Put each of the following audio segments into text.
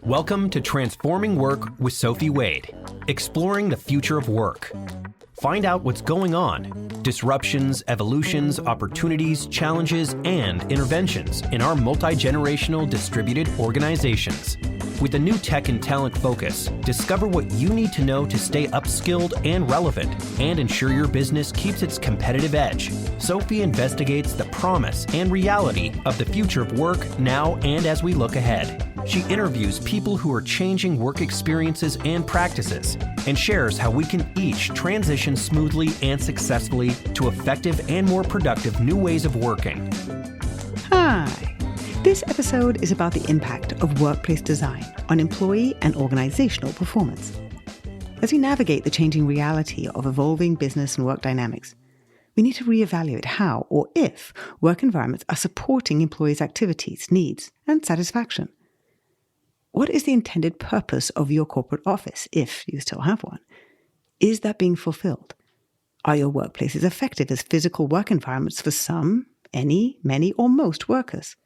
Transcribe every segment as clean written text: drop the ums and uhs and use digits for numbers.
Welcome to Transforming Work with Sophie Wade, exploring the future of work. Find out what's going on, disruptions, evolutions, opportunities, challenges, and interventions in our multi-generational distributed organizations. With a new tech and talent focus, discover what you need to know to stay upskilled and relevant and ensure your business keeps its competitive edge. Sophie investigates the promise and reality of the future of work now and as we look ahead. She interviews people who are changing work experiences and practices and shares how we can each transition smoothly and successfully to effective and more productive new ways of working. Hi. This episode is about the impact of workplace design on employee and organizational performance. As we navigate the changing reality of evolving business and work dynamics, we need to reevaluate how or if work environments are supporting employees' activities, needs, and satisfaction. What is the intended purpose of your corporate office, if you still have one? Is that being fulfilled? Are your workplaces effective as physical work environments for some, any, many, or most workers?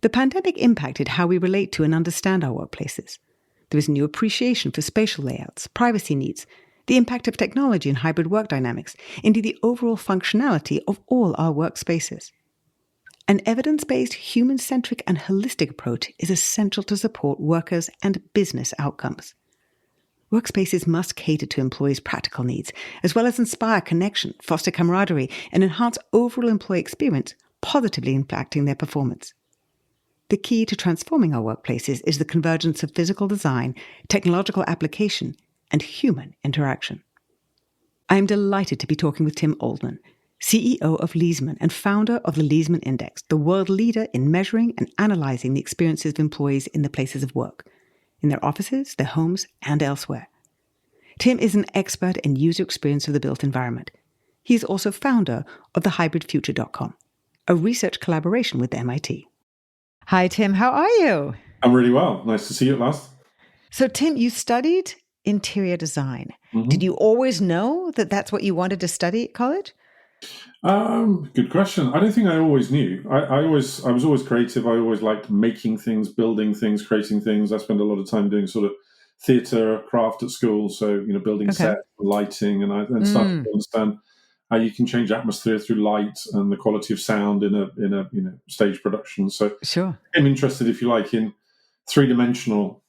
The pandemic impacted how we relate to and understand our workplaces. There is new appreciation for spatial layouts, privacy needs, the impact of technology and hybrid work dynamics, indeed the overall functionality of all our workspaces. An evidence-based, human-centric and holistic approach is essential to support workers and business outcomes. Workspaces must cater to employees' practical needs, as well as inspire connection, foster camaraderie, and enhance overall employee experience, positively impacting their performance. The key to transforming our workplaces is the convergence of physical design, technological application, and human interaction. I am delighted to be talking with Tim Oldman, CEO of Leesman and founder of the Leesman Index, the world leader in measuring and analyzing the experiences of employees in their places of work, in their offices, their homes, and elsewhere. Tim is an expert in user experience of the built environment. He is also founder of thehybridfuture.com, a research collaboration with MIT. Hi, Tim. How are you? I'm really well. Nice to see you at last. So, Tim, you studied interior design. Mm-hmm. Did you always know that that's what you wanted to study at college? Good question. I don't think I always knew. I was always creative. I always liked making things, building things, creating things. I spent a lot of time doing sort of theatre, craft at school. So, building set, lighting, and I started to understand how you can change atmosphere through light and the quality of sound in a stage production. So sure. I'm interested, if you like, in three-dimensional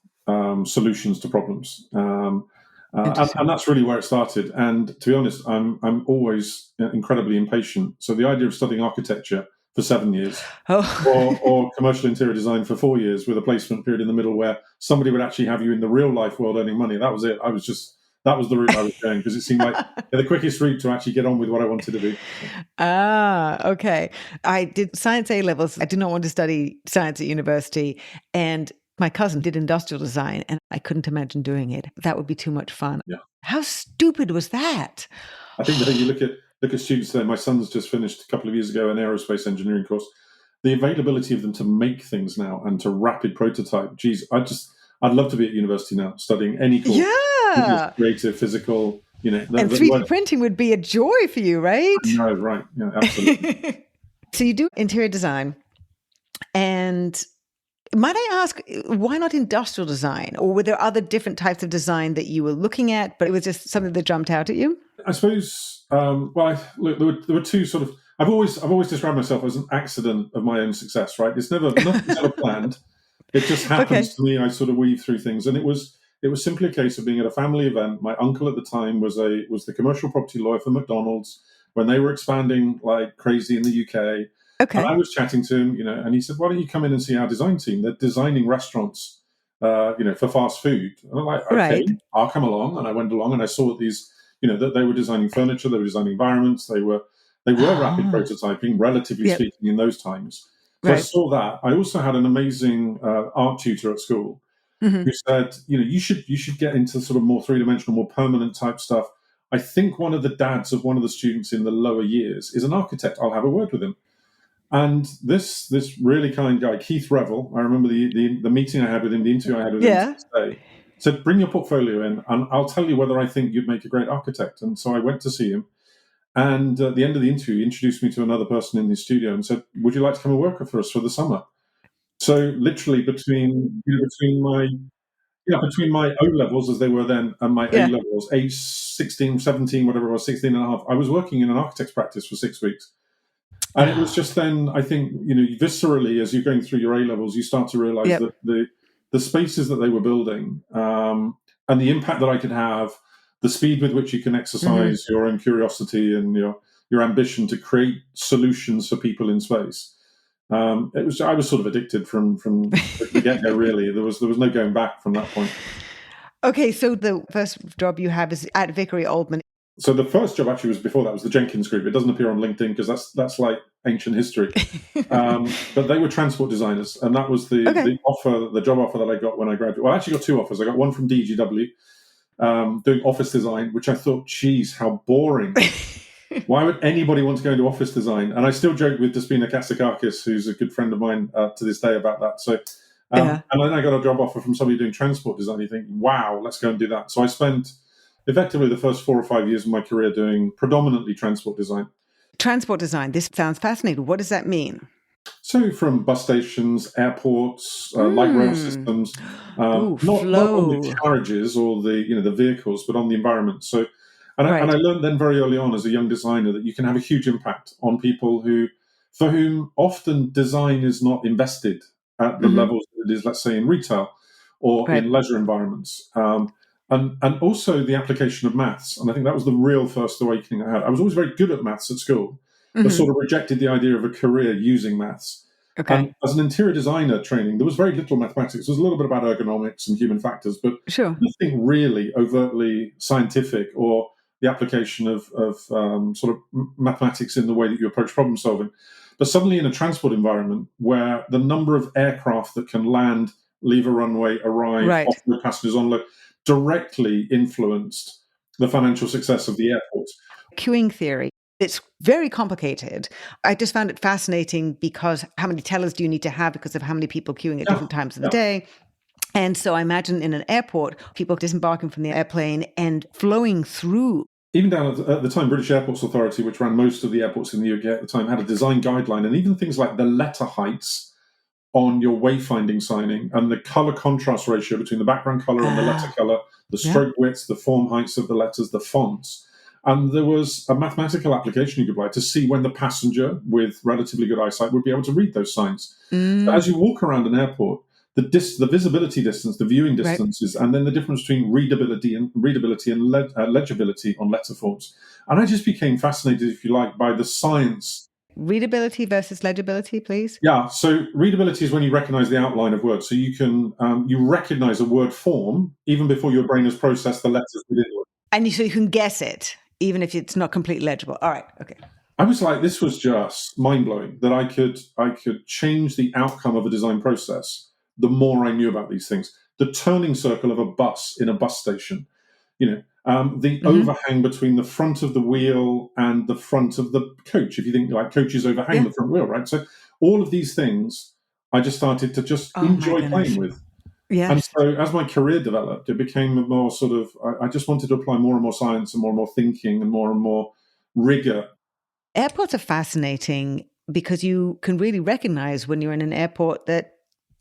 solutions to problems. And that's really where it started. And to be honest, I'm always incredibly impatient. So the idea of studying architecture for 7 years or commercial interior design for 4 years with a placement period in the middle where somebody would actually have you in the real life world earning money, that was it. That was the route I was going because it seemed like the quickest route to actually get on with what I wanted to do. Okay. I did science A-levels. I did not want to study science at university. And my cousin did industrial design, and I couldn't imagine doing it. That would be too much fun. Yeah. How stupid was that? I think that you look at students today. My son's just finished a couple of years ago an aerospace engineering course. The availability of them to make things now and to rapid prototype. Geez, I'd love to be at university now studying any course. Yeah. Creative, physical, and 3D printing would be a joy for you, right? No, right. Yeah, absolutely. So you do interior design, and might I ask, why not industrial design? Or were there other different types of design that you were looking at, but it was just something that jumped out at you? I suppose, look, there were two sort of, I've always described myself as an accident of my own success, right? Nothing's ever planned. It just happens to me. I sort of weave through things. And it was simply a case of being at a family event. My uncle at the time was the commercial property lawyer for McDonald's when they were expanding like crazy in the UK. Okay. And I was chatting to him, and he said, "Why don't you come in and see our design team? They're designing restaurants, for fast food." And I'm like, "Okay, right. I'll come along." And I went along and I saw these, that they were designing furniture, they were designing environments, they were rapid prototyping, relatively speaking, in those times. So I saw that. I also had an amazing art tutor at school who said, you should get into sort of more three-dimensional, more permanent type stuff. I think one of the dads of one of the students in the lower years is an architect. I'll have a word with him. And this really kind guy, Keith Revel, I remember the meeting I had with him, the interview I had with him today, said, "Bring your portfolio in and I'll tell you whether I think you'd make a great architect." And so I went to see him. And at the end of the interview, he introduced me to another person in the studio and said, "Would you like to come and work for us for the summer?" So literally between my O levels as they were then and my A Yeah. levels, age 16, 17, whatever it was, 16 and a half, I was working in an architect's practice for 6 weeks. And it was just then, I think, viscerally, as you're going through your A levels, you start to realize Yep. that the spaces that they were building, and the impact that I could have, the speed with which you can exercise your own curiosity and your ambition to create solutions for people in space. I was sort of addicted from the get go. Really, there was no going back from that point. Okay, so the first job you have is at Vitra Oldman. So the first job actually was before that, was the Jenkins Group. It doesn't appear on LinkedIn because that's like ancient history. But they were transport designers, and that was the job offer that I got when I graduated. Well, I actually got two offers. I got one from DGW, doing office design, which I thought, geez, how boring. Why would anybody want to go into office design? And I still joke with Despina Katsakakis, who's a good friend of mine to this day, about that. So, and then I got a job offer from somebody doing transport design. You think, wow, let's go and do that. So I spent effectively the first 4 or 5 years of my career doing predominantly transport design. Transport design. This sounds fascinating. What does that mean? So from bus stations, airports, light rail systems, not on the carriages or the vehicles, but on the environment. So, and I learned then very early on as a young designer that you can have a huge impact on people for whom often design is not invested at the levels that it is, let's say, in retail or in leisure environments. And also the application of maths. And I think that was the real first awakening I had. I was always very good at maths at school, but sort of rejected the idea of a career using maths. Okay. And as an interior designer training, there was very little mathematics. There was a little bit about ergonomics and human factors, but nothing really overtly scientific or the application of sort of mathematics in the way that you approach problem solving. But suddenly in a transport environment where the number of aircraft that can land, leave a runway, arrive, offload passengers, onload, directly influenced the financial success of the airport. Queuing theory. It's very complicated. I just found it fascinating because how many tellers do you need to have because of how many people queuing at different times of the day? And so I imagine in an airport, people disembarking from the airplane and flowing through. Even down at the time, British Airports Authority, which ran most of the airports in the UK at the time, had a design guideline, and even things like the letter heights on your wayfinding signing and the color contrast ratio between the background color and the letter color, the stroke widths, the form heights of the letters, the fonts. And there was a mathematical application you could apply to see when the passenger with relatively good eyesight would be able to read those signs. So as you walk around an airport, the visibility distance, the viewing distances, and then the difference between readability and legibility on letter forms. And I just became fascinated, if you like, by the science. Readability versus legibility, please. Yeah, so readability is when you recognize the outline of words. So you can you recognize a word form even before your brain has processed the letters within it. And so you can guess it, even if it's not completely legible. All right, okay. I was like, this was just mind-blowing, that I could change the outcome of a design process the more I knew about these things. The turning circle of a bus in a bus station, the overhang between the front of the wheel and the front of the coach. If you think like coaches overhang the front wheel, right? So all of these things I just started to just enjoy playing with. Yes. And so as my career developed, it became a more sort of, I just wanted to apply more and more science and more thinking and more rigor. Airports are fascinating because you can really recognize when you're in an airport that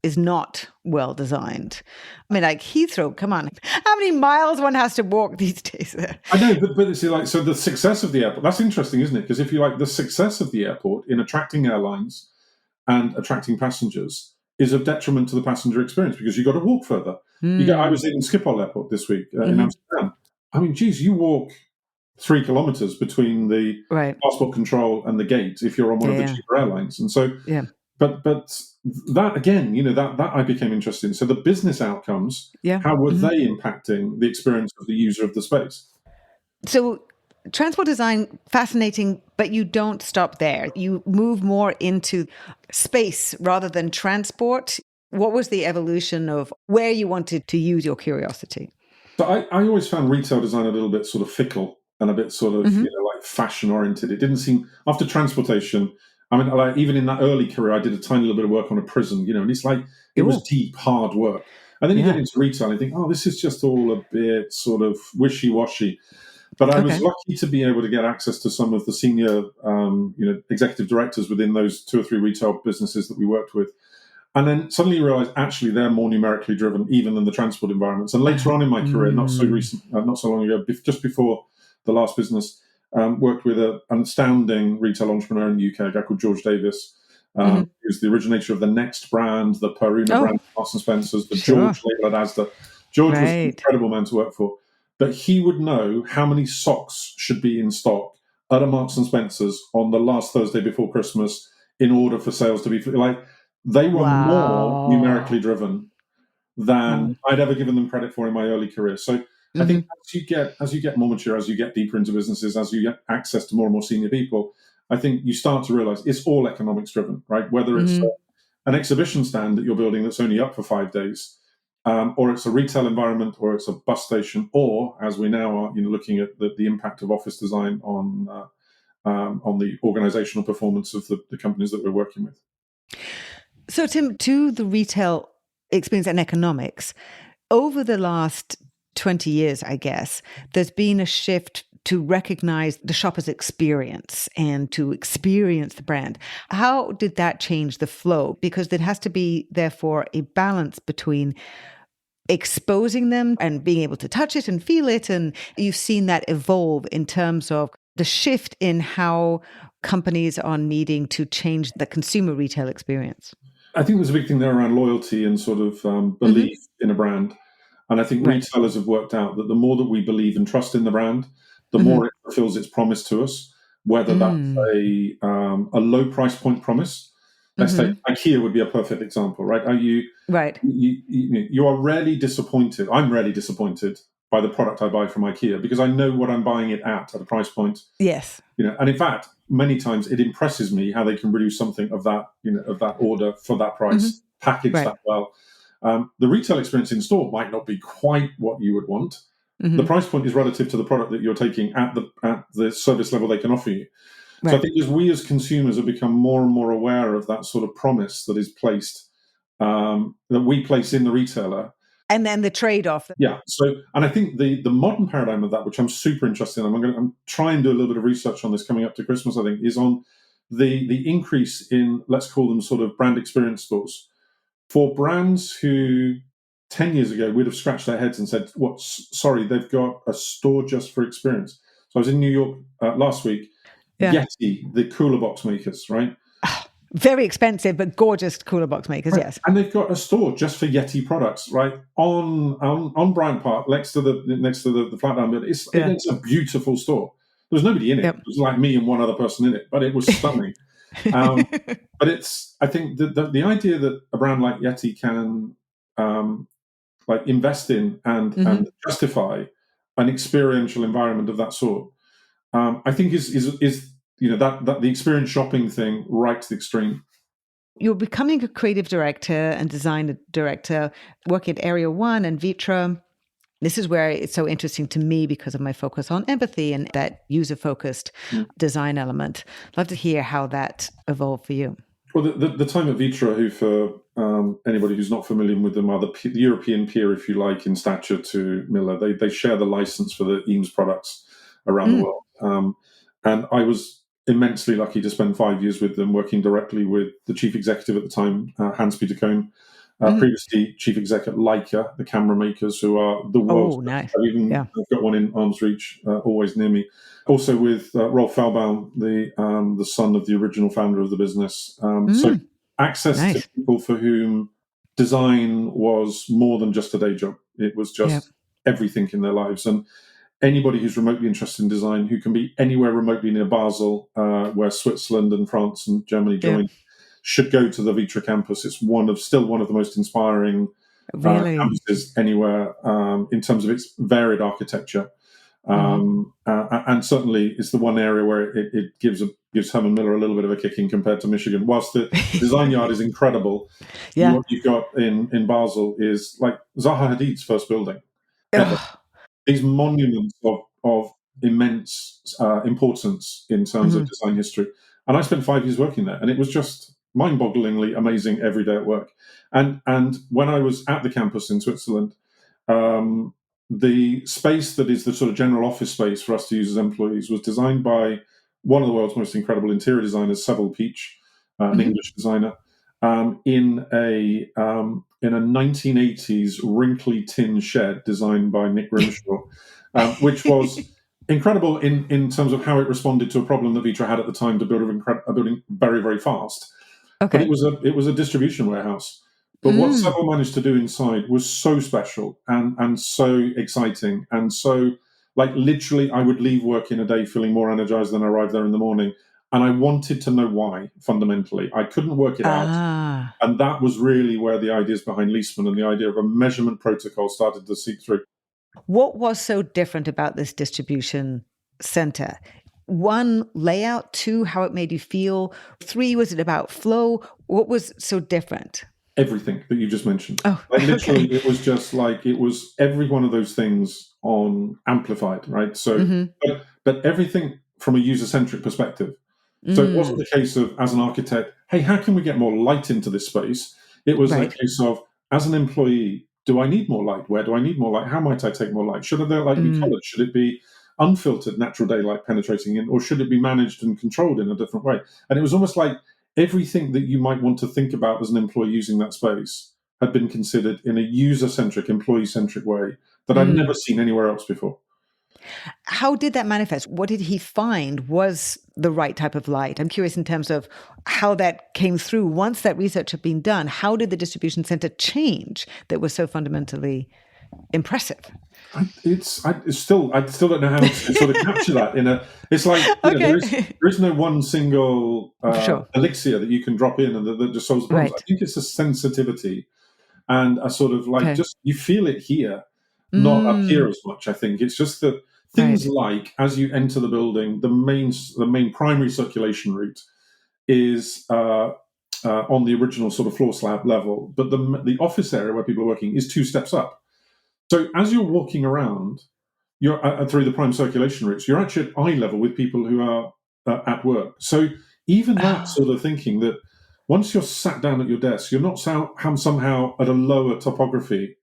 is not well designed. I mean, like Heathrow, come on. How many miles one has to walk these days? I know, but it's like, so the success of the airport, that's interesting, isn't it? Because if you like, the success of the airport in attracting airlines and attracting passengers is a detriment to the passenger experience because you've got to walk further. I was in Schiphol Airport this week in Amsterdam. I mean, geez, you walk 3 kilometers between the passport control and the gate if you're on one of the cheaper airlines. And so, but that again, that I became interested in. So the business outcomes, how were they impacting the experience of the user of the space? So transport design, fascinating, but you don't stop there. You move more into space rather than transport. What was the evolution of where you wanted to use your curiosity? So I always found retail design a little bit sort of fickle and a bit sort of, like fashion oriented. It didn't seem, after transportation, I mean, like even in that early career, I did a tiny little bit of work on a prison, and it's like, it was deep, hard work. And then you get into retail and you think, oh, this is just all a bit sort of wishy-washy. But I was lucky to be able to get access to some of the senior, executive directors within those 2 or 3 retail businesses that we worked with. And then suddenly you realize, actually, they're more numerically driven even than the transport environments. And later on in my career, not so long ago, just before the last business, worked with an astounding retail entrepreneur in the UK, a guy called George Davis, who's the originator of the Next brand, the Peruna brand, Marks and Spencer's, the George label at Asda. George was an incredible man to work for. But he would know how many socks should be in stock at a Marks and Spencer's on the last Thursday before Christmas in order for sales to be like. They were more numerically driven than I'd ever given them credit for in my early career. So I think as you get more mature, as you get deeper into businesses, as you get access to more and more senior people, I think you start to realize it's all economics driven, right? Whether it's an exhibition stand that you're building that's only up for 5 days, or it's a retail environment, or it's a bus station, or as we now are, looking at the impact of office design on the organizational performance of the companies that we're working with. So, Tim, to the retail experience and economics, over the last 20 years, I guess, there's been a shift to recognize the shopper's experience and to experience the brand. How did that change the flow? Because there has to be, therefore, a balance between exposing them and being able to touch it and feel it. And you've seen that evolve in terms of the shift in how companies are needing to change the consumer retail experience. I think there's a big thing there around loyalty and sort of belief in a brand. And I think retailers have worked out that the more that we believe and trust in the brand, the more it fulfills its promise to us, whether that's a low price point promise. Let's say IKEA would be a perfect example, right? You are rarely disappointed. I'm rarely disappointed by the product I buy from IKEA because I know what I'm buying it at a price point. Yes. And in fact, many times it impresses me how they can produce something of that, of that order for that price, package that well. The retail experience in store might not be quite what you would want. The price point is relative to the product that you're taking at the service level they can offer you. So I think as we as consumers have become more and more aware of that sort of promise that is placed, that we place in the retailer. And then the trade-off. Yeah. So, and I think the modern paradigm of that, which I'm super interested in, I'm trying to do a little bit of research on this coming up to Christmas, I think, is on the increase in, let's call them sort of brand experience stores. For brands who 10 years ago would have scratched their heads and said, sorry, they've got a store just for experience. So I was in New York last week. Yeti, the cooler box makers, right? Very expensive, but gorgeous cooler box makers, yes. And they've got a store just for Yeti products, right? On Bryant Park, next to the flat down building. It's a beautiful store. There was nobody in it. It was like me and one other person in it, but it was stunning. But I think the idea that a brand like Yeti can invest in and justify an experiential environment of that sort, I think is that the experience shopping thing right to the extreme. You're becoming a creative director and design director, working at Area 1 and Vitra. This is where it's so interesting to me because of my focus on empathy and that user-focused design element. I'd love to hear how that evolved for you. Well, the time at Vitra, who for anybody who's not familiar with them, are the European peer, if you like, in stature to Miller. They share the license for the Eames products around the world. And I was immensely lucky to spend 5 years with them, working directly with the chief executive at the time, Hans-Peter Cohn, previously chief exec at Leica, the camera makers, who are the world's best. I've got one in arm's reach, always near me. Also with Rolf Fehlbaum, the son of the original founder of the business. So access to people for whom design was more than just a day job. It was just everything in their lives. And anybody who's remotely interested in design, who can be anywhere remotely near Basel, where Switzerland and France and Germany join, should go to the Vitra campus. It's still one of the most inspiring campuses anywhere in terms of its varied architecture. And certainly it's the one area where it gives Herman Miller a little bit of a kicking compared to Michigan. Whilst the design yard is incredible, what you've got in Basel is like Zaha Hadid's first building ever. These monuments of immense importance in terms of design history. And I spent 5 years working there, and it was just mind-bogglingly amazing every day at work. And when I was at the campus in Switzerland, the space that is the sort of general office space for us to use as employees was designed by one of the world's most incredible interior designers, Seville Peach, an English designer. in a 1980s wrinkly tin shed designed by Nick Grimshaw, which was incredible in terms of how it responded to a problem that Vitra had at the time to build a building very, very fast. Okay. But it was a distribution warehouse. But what Seville managed to do inside was so special and so exciting. And so, like, literally, I would leave work in a day feeling more energized than I arrived there in the morning. And I wanted to know why, fundamentally. I couldn't work it out. And that was really where the ideas behind Leesman and the idea of a measurement protocol started to seep through. What was so different about this distribution center? 1, layout. 2, how it made you feel. 3, was it about flow? What was so different? Everything that you just mentioned. Oh, like, literally, okay. it was just like, it was every one of those things on amplified, right? So, but everything from a user-centric perspective. So it wasn't the case of, as an architect, hey, how can we get more light into this space? It was a case of, as an employee, do I need more light? Where do I need more light? How might I take more light? Should their light be colored? Should it be unfiltered natural daylight penetrating in, or should it be managed and controlled in a different way? And it was almost like everything that you might want to think about as an employee using that space had been considered in a user-centric, employee-centric way that I've never seen anywhere else before. How did that manifest? What did he find was the right type of light? I'm curious in terms of how that came through. Once that research had been done, how did the distribution center change that was so fundamentally impressive? I still don't know how to sort of capture that it's like, there is no one single elixir that you can drop in and that just solves the problems. I think it's a sensitivity and a sort of like, just, you feel it here, not up here as much. I think it's just that things like, as you enter the building, the main primary circulation route is on the original sort of floor slab level, but the office area where people are working is 2 steps up. So as you're walking around, you're through the prime circulation routes, you're actually at eye level with people who are at work. So even that sort of thinking that once you're sat down at your desk, you're not somehow at a lower topography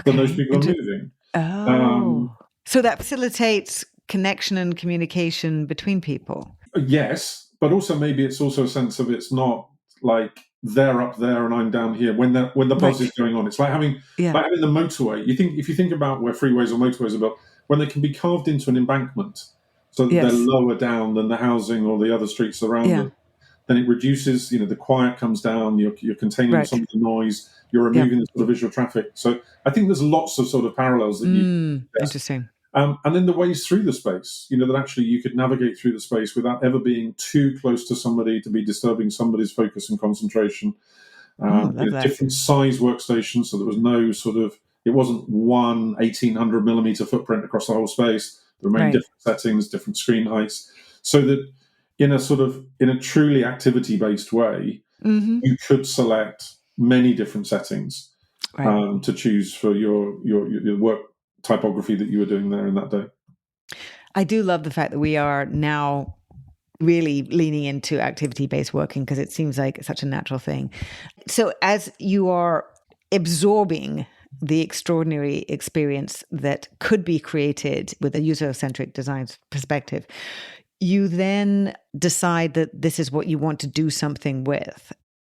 than those people are moving. So that facilitates connection and communication between people. Yes, but also maybe it's also a sense of, it's not like they're up there and I'm down here when the buzz is going on. It's like having the motorway. If you think about where freeways or motorways are built, when they can be carved into an embankment so that they're lower down than the housing or the other streets around them, then it reduces, the quiet comes down, you're containing some of the noise, you're removing the sort of visual traffic. So I think there's lots of sort of parallels that interesting. And then the ways through the space, that actually you could navigate through the space without ever being too close to somebody to be disturbing somebody's focus and concentration. Different size workstations, so there was no sort of, it wasn't one 1800 millimeter footprint across the whole space. There were many different settings, different screen heights, so that in a truly activity-based way, you could select many different settings to choose for your work typography that you were doing there in that day. I do love the fact that we are now really leaning into activity-based working because it seems like such a natural thing. So as you are absorbing the extraordinary experience that could be created with a user-centric design perspective, you then decide that this is what you want to do something with.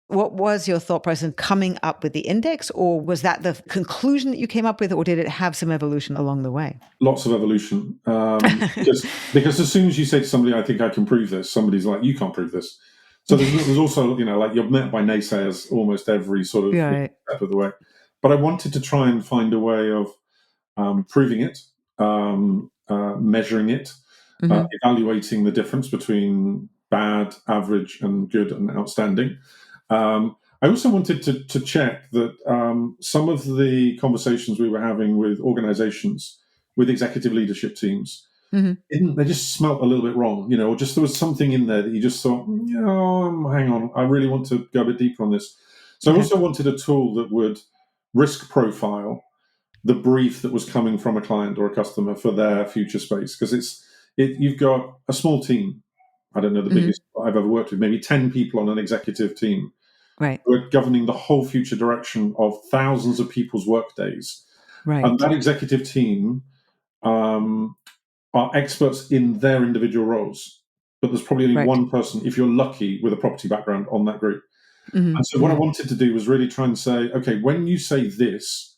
What was your thought process coming up with the index, or was that the conclusion that you came up with, or did it have some evolution along the way? Lots of evolution. Because as soon as you say to somebody, I think I can prove this, somebody's like, you can't prove this. So there's also, like, you're met by naysayers almost every sort of step of the way. But I wanted to try and find a way of proving it, measuring it, evaluating the difference between bad, average, and good and outstanding. I also wanted to check that some of the conversations we were having with organizations, with executive leadership teams, they just smelt a little bit wrong, or just there was something in there that you just thought, hang on, I really want to go a bit deeper on this. So I also wanted a tool that would risk profile the brief that was coming from a client or a customer for their future space, because you've got a small team. I don't know the biggest I've ever worked with, maybe 10 people on an executive team. Who are governing the whole future direction of thousands of people's work days. And that executive team are experts in their individual roles. But there's probably only one person, if you're lucky, with a property background on that group. And so what I wanted to do was really try and say, okay, when you say this,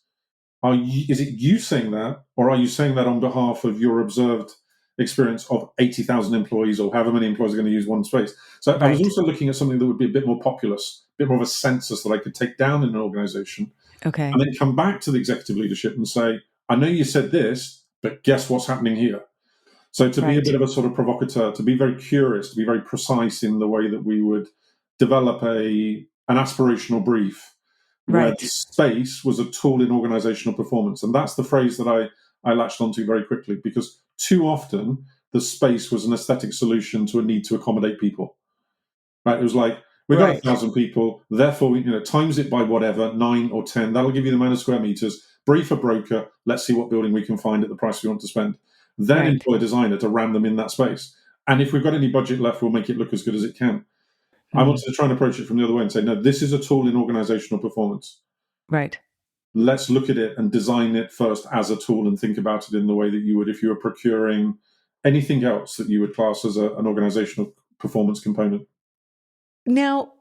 is it you saying that, or are you saying that on behalf of your observed experience of 80,000 employees, or however many employees are going to use one space? So I was also looking at something that would be a bit more populous, a bit more of a census that I could take down in an organization, and then come back to the executive leadership and say, I know you said this, but guess what's happening here? So to be a bit of a sort of provocateur, to be very curious, to be very precise in the way that we would develop an aspirational brief where the space was a tool in organizational performance. And that's the phrase that I latched onto very quickly, because too often the space was an aesthetic solution to a need to accommodate people. Right? It was like, we've got 1,000 people, therefore, times it by whatever, 9 or 10, that'll give you the amount of square meters, brief a broker, let's see what building we can find at the price we want to spend. Then employ a designer to ram them in that space. And if we've got any budget left, we'll make it look as good as it can. I wanted to try and approach it from the other way and say, no, this is a tool in organizational performance. Right. Let's look at it and design it first as a tool and think about it in the way that you would if you were procuring anything else that you would class as an organizational performance component. Now,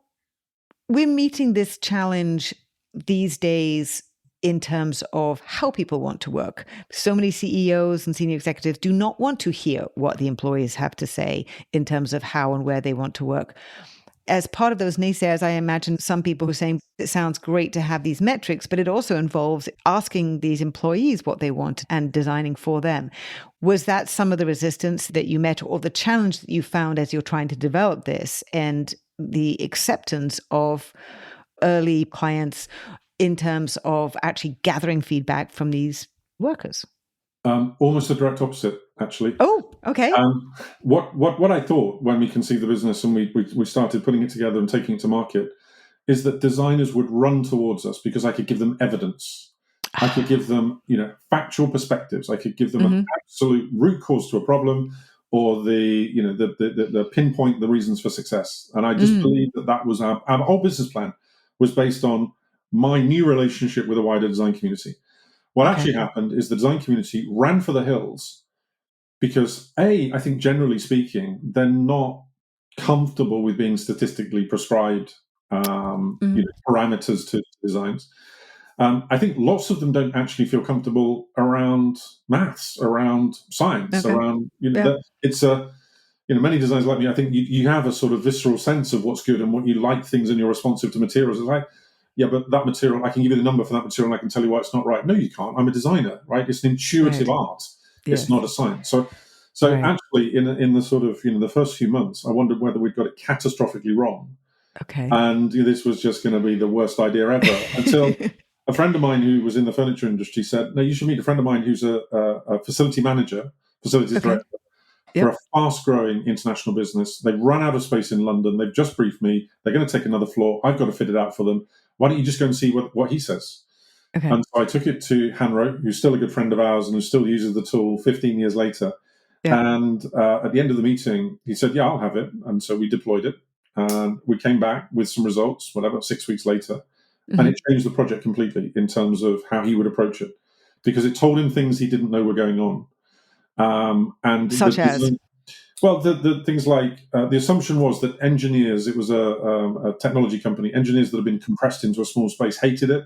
we're meeting this challenge these days in terms of how people want to work. So many CEOs and senior executives do not want to hear what the employees have to say in terms of how and where they want to work. As part of those naysayers, I imagine some people who are saying it sounds great to have these metrics, but it also involves asking these employees what they want and designing for them. Was that some of the resistance that you met, or the challenge that you found as you're trying to develop this, and the acceptance of early clients in terms of actually gathering feedback from these workers? Almost the direct opposite, actually. Oh, okay. What I thought when we conceived the business and we started putting it together and taking it to market is that designers would run towards us because I could give them evidence. I could give them, factual perspectives. I could give them an absolute root cause to a problem, or the pinpoint the reasons for success. And I just believe that was our whole business plan was based on my new relationship with the wider design community. What actually happened is the design community ran for the hills because, I think generally speaking, they're not comfortable with being statistically prescribed parameters to designs. I think lots of them don't actually feel comfortable around maths, around science, around, it's many designers like me, I think you have a sort of visceral sense of what's good and what you like things and you're responsive to materials. It's like, yeah, but that material, I can give you the number for that material and I can tell you why it's not right. No, you can't. I'm a designer, right? It's an intuitive art. Yes. It's not a science. So actually, in the sort of, the first few months, I wondered whether we'd got it catastrophically wrong. Okay. And this was just going to be the worst idea ever until a friend of mine who was in the furniture industry said, no, you should meet a friend of mine who's a facility manager, facilities director, for a fast-growing international business. They've run out of space in London. They've just briefed me. They're going to take another floor. I've got to fit it out for them. Why don't you just go and see what he says? Okay. And so I took it to Hanro, who's still a good friend of ours and who still uses the tool 15 years later. Yeah. And at the end of the meeting, he said, yeah, I'll have it. And so we deployed it. And we came back with some results, 6 weeks later. And it changed the project completely in terms of how he would approach it. Because it told him things he didn't know were going on. And such as? Well, the things like the assumption was that engineers, it was a technology company, engineers that had been compressed into a small space hated it.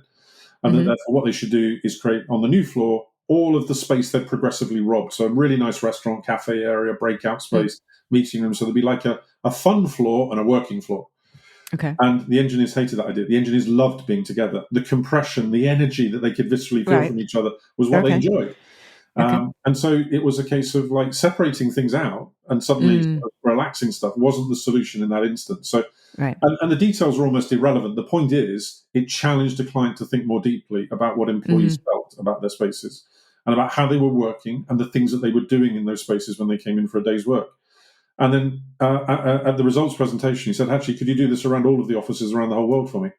And that therefore what they should do is create on the new floor all of the space they'd progressively robbed. So a really nice restaurant, cafe area, breakout space, meeting room. So there'd be like a fun floor and a working floor. Okay. And the engineers hated that idea. The engineers loved being together. The compression, the energy that they could viscerally feel from each other was what they enjoyed. And so it was a case of like separating things out and suddenly relaxing stuff wasn't the solution in that instance. So, and the details are almost irrelevant. The point is, it challenged the client to think more deeply about what employees felt about their spaces and about how they were working and the things that they were doing in those spaces when they came in for a day's work. And then at the results presentation, he said, actually, could you do this around all of the offices around the whole world for me?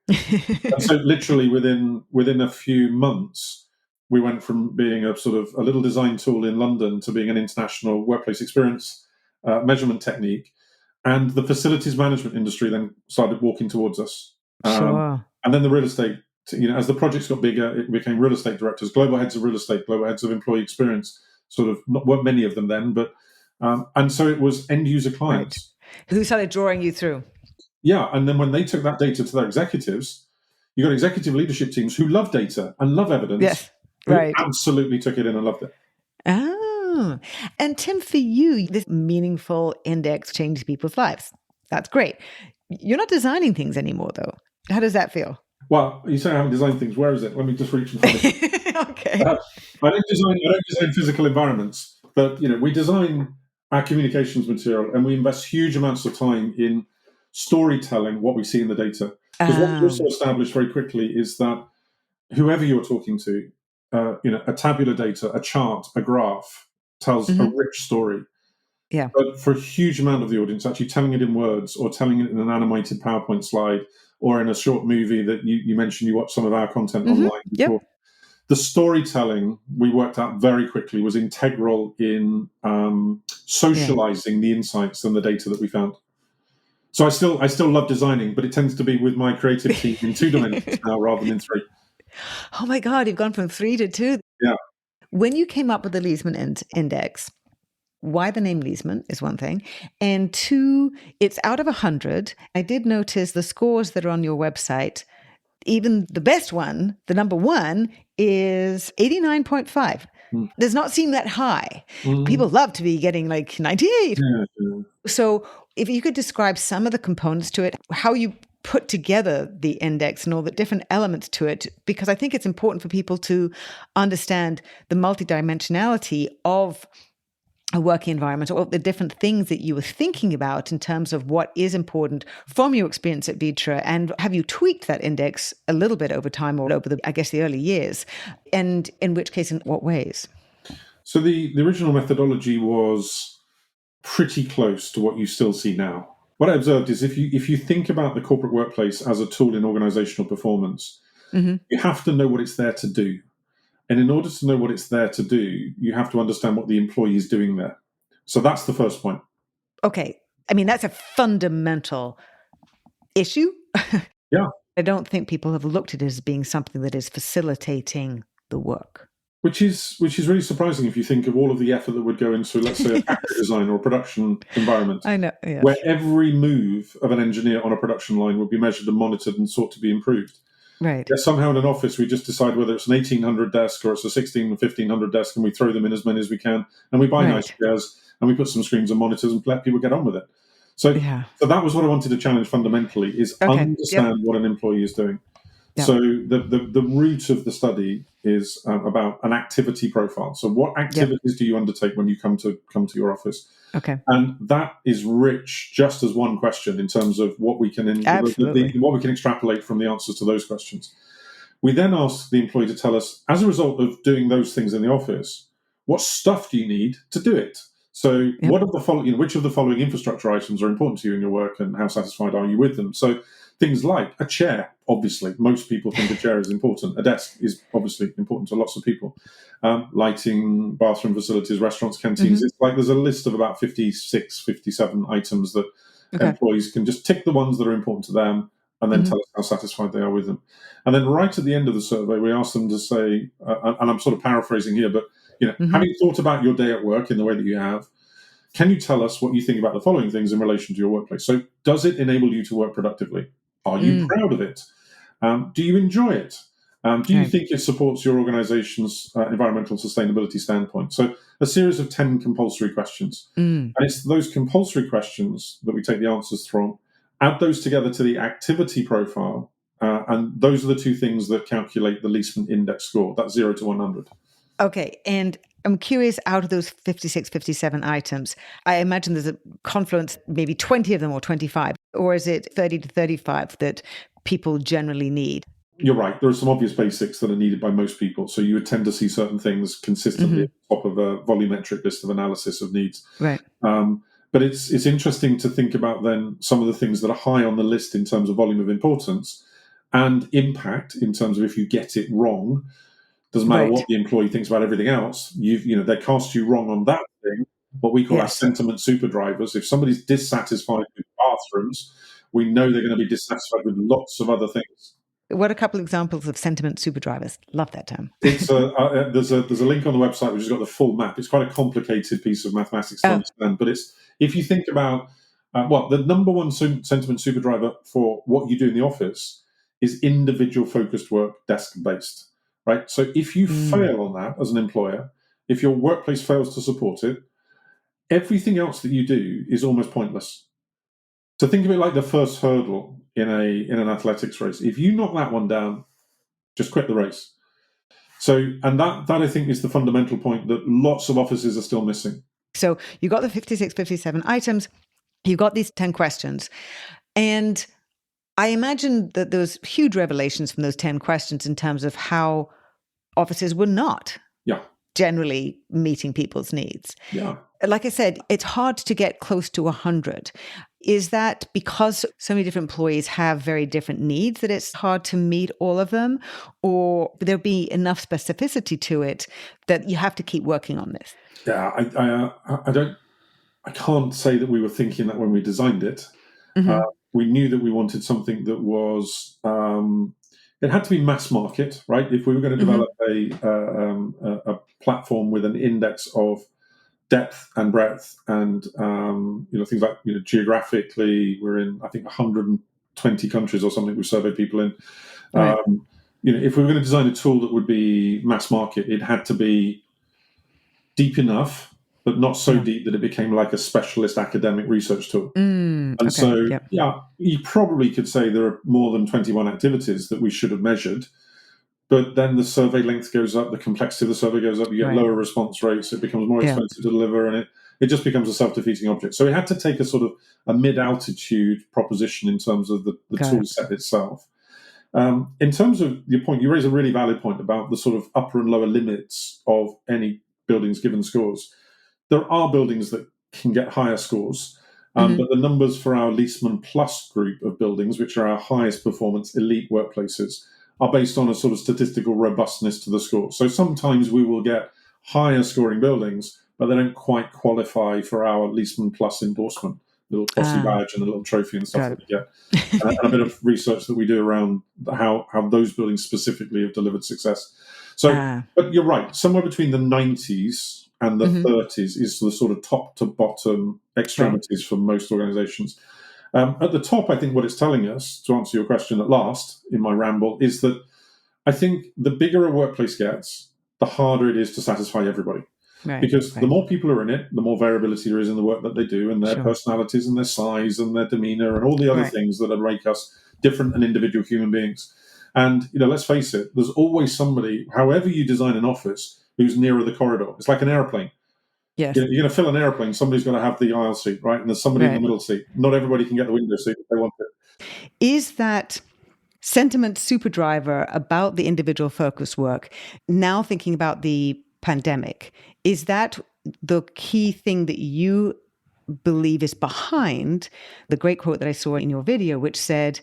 And so literally within a few months, we went from being a sort of a little design tool in London to being an international workplace experience measurement technique. And the facilities management industry then started walking towards us. Sure. And then the real estate, as the projects got bigger, it became real estate directors, global heads of real estate, global heads of employee experience, weren't many of them then, but and so it was end user clients. Right. Who started drawing you through? Yeah, and then when they took that data to their executives, you got executive leadership teams who love data and love evidence, Yes, who right. absolutely took it in and loved it. Oh, and Tim, for you, this meaningful index changed people's lives. That's great. You're not designing things anymore, though. How does that feel? Well, you say I haven't designed things. Where is it? Let me just reach and find it. Okay. I don't design physical environments, but we design our communications material, and we invest huge amounts of time in storytelling what we see in the data. Because what we also established very quickly is that whoever you're talking to, a tabular data, a chart, a graph tells a rich story. Yeah. But for a huge amount of the audience, actually telling it in words or telling it in an animated PowerPoint slide or in a short movie that you mentioned, you watched some of our content online before. Yep. The storytelling we worked out very quickly was integral in socializing the insights and the data that we found. So I still love designing, but it tends to be with my creative team in 2 dimensions now rather than in 3. Oh my God, you've gone from 3 to 2. Yeah. When you came up with the Leesman Index, why the name Leesman is one thing. And 2, it's out of 100. I did notice the scores that are on your website. Even the best one, the number 1, is 89.5. Does not seem that high. People love to be getting like 98. Yeah. So if you could describe some of the components to it, how you put together the index and all the different elements to it, because I think it's important for people to understand the multidimensionality of a working environment, or the different things that you were thinking about in terms of what is important from your experience at Vitra. And have you tweaked that index a little bit over time or over the early years? And in which case, in what ways? So the original methodology was pretty close to what you still see now. What I observed is if you think about the corporate workplace as a tool in organizational performance, you have to know what it's there to do. And in order to know what it's there to do, you have to understand what the employee is doing there. So that's the first point. Okay. I mean, that's a fundamental issue. Yeah. I don't think people have looked at it as being something that is facilitating the work. Which is really surprising if you think of all of the effort that would go into, let's say, a factory design or a production environment. I know, yes. Where every move of an engineer on a production line would be measured and monitored and sought to be improved. Right. Yet somehow in an office, we just decide whether it's an 1800 desk or it's a 16 or 1500 desk, and we throw them in as many as we can, and we buy nice chairs, and we put some screens and monitors and let people get on with it. So that was what I wanted to challenge fundamentally, is understand what an employee is doing. Yep. So the root of the study is about an activity profile. So what activities do you undertake when you come to your office? Okay. And that is rich just as one question in terms of what we can what we can extrapolate from the answers to those questions. We then ask the employee to tell us, as a result of doing those things in the office, what stuff do you need to do it? So what of the following, which of the following infrastructure items are important to you in your work, and how satisfied are you with them? So things like a chair, obviously, most people think a chair is important. A desk is obviously important to lots of people. Lighting, bathroom facilities, restaurants, canteens. It's like there's a list of about 56, 57 items that employees can just tick the ones that are important to them and then tell us how satisfied they are with them. And then right at the end of the survey, we ask them to say, and I'm sort of paraphrasing here, but having thought about your day at work in the way that you have, can you tell us what you think about the following things in relation to your workplace? So does it enable you to work productively? Are you proud of it? Do you enjoy it? Do you think it supports your organization's environmental sustainability standpoint? So a series of 10 compulsory questions. And it's those compulsory questions that we take the answers from, add those together to the activity profile, and those are the 2 things that calculate the Leesman Index score, that's 0 to 100. Okay, and I'm curious, out of those 56, 57 items, I imagine there's a confluence, maybe 20 of them or 25, or is it 30 to 35 that people generally need? You're right. There are some obvious basics that are needed by most people. So you would tend to see certain things consistently at the top of a volumetric list of analysis of needs. Right. But it's interesting to think about then some of the things that are high on the list in terms of volume of importance and impact in terms of if you get it wrong. Doesn't matter what the employee thinks about everything else. They cast you wrong on that thing. What we call our sentiment superdrivers. If somebody's dissatisfied with bathrooms, we know they're going to be dissatisfied with lots of other things. What are a couple of examples of sentiment superdrivers? Love that term. It's there's a link on the website which has got the full map. It's quite a complicated piece of mathematics to understand, but it's if you think about Well, the number one sentiment superdriver for what you do in the office is individual focused work, desk based, right? So if you fail on that as an employer, if your workplace fails to support it, everything else that you do is almost pointless. So think of it like the first hurdle in an athletics race. If you knock that one down, just quit the race. So, and that I think is the fundamental point that lots of offices are still missing. So you got the 56, 57 items, you got these 10 questions, and I imagine that there was huge revelations from those 10 questions in terms of how offices were not generally meeting people's needs. Yeah. Like I said, it's hard to get close to 100. Is that because so many different employees have very different needs that it's hard to meet all of them? Or would there be enough specificity to it that you have to keep working on this? Yeah, I can't say that we were thinking that when we designed it. We knew that we wanted something that was, it had to be mass market, right? If we were going to develop a platform with an index of depth and breadth and, things like, geographically, we're in, I think, 120 countries or something we surveyed people in. Right. If we were going to design a tool that would be mass market, it had to be deep enough, but not so deep that it became like a specialist academic research tool. You probably could say there are more than 21 activities that we should have measured, but then the survey length goes up, the complexity of the survey goes up, you get lower response rates, it becomes more expensive to deliver, and it just becomes a self-defeating object. So we had to take a sort of a mid-altitude proposition in terms of the tool set itself. In terms of your point, you raise a really valid point about the sort of upper and lower limits of any building's given scores. There are buildings that can get higher scores, but the numbers for our Leesman Plus group of buildings, which are our highest performance elite workplaces, are based on a sort of statistical robustness to the score. So sometimes we will get higher scoring buildings, but they don't quite qualify for our Leesman Plus endorsement, little posse badge and a little trophy and stuff that we get. And a bit of research that we do around how those buildings specifically have delivered success. So, but you're right, somewhere between the 90s and the 30s is the sort of top to bottom extremities for most organizations. At the top, I think what it's telling us, to answer your question at last in my ramble, is that I think the bigger a workplace gets, the harder it is to satisfy everybody. Because the more people are in it, the more variability there is in the work that they do and their personalities and their size and their demeanor and all the other things that make us different and individual human beings. And, let's face it, there's always somebody, however you design an office, who's nearer the corridor. It's like an airplane. Yes. You're going to fill an airplane, somebody's going to have the aisle seat, right? And there's somebody in the middle seat. Not everybody can get the window seat if they want it. Is that sentiment superdriver about the individual focus work, now thinking about the pandemic, is that the key thing that you believe is behind the great quote that I saw in your video, which said,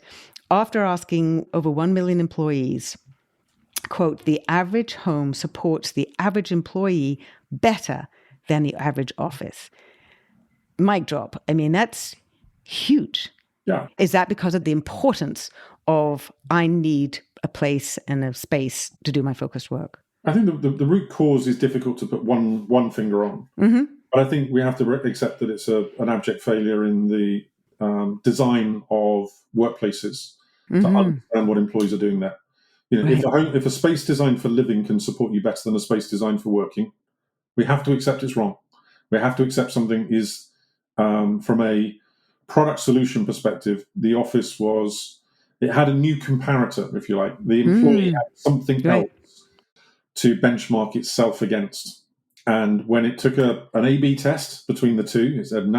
after asking over 1 million employees, quote, the average home supports the average employee better than the average office. Mic drop. I mean, that's huge. Yeah. Is that because of the importance of I need a place and a space to do my focused work? I think the root cause is difficult to put one finger on. But I think we have to accept that it's an abject failure in the design of workplaces to understand what employees are doing there. If a space designed for living can support you better than a space designed for working, we have to accept it's wrong. We have to accept something is, from a product solution perspective, the office it had a new comparator, if you like. The employee had something else to benchmark itself against. And when it took an A/B test between the two, it said,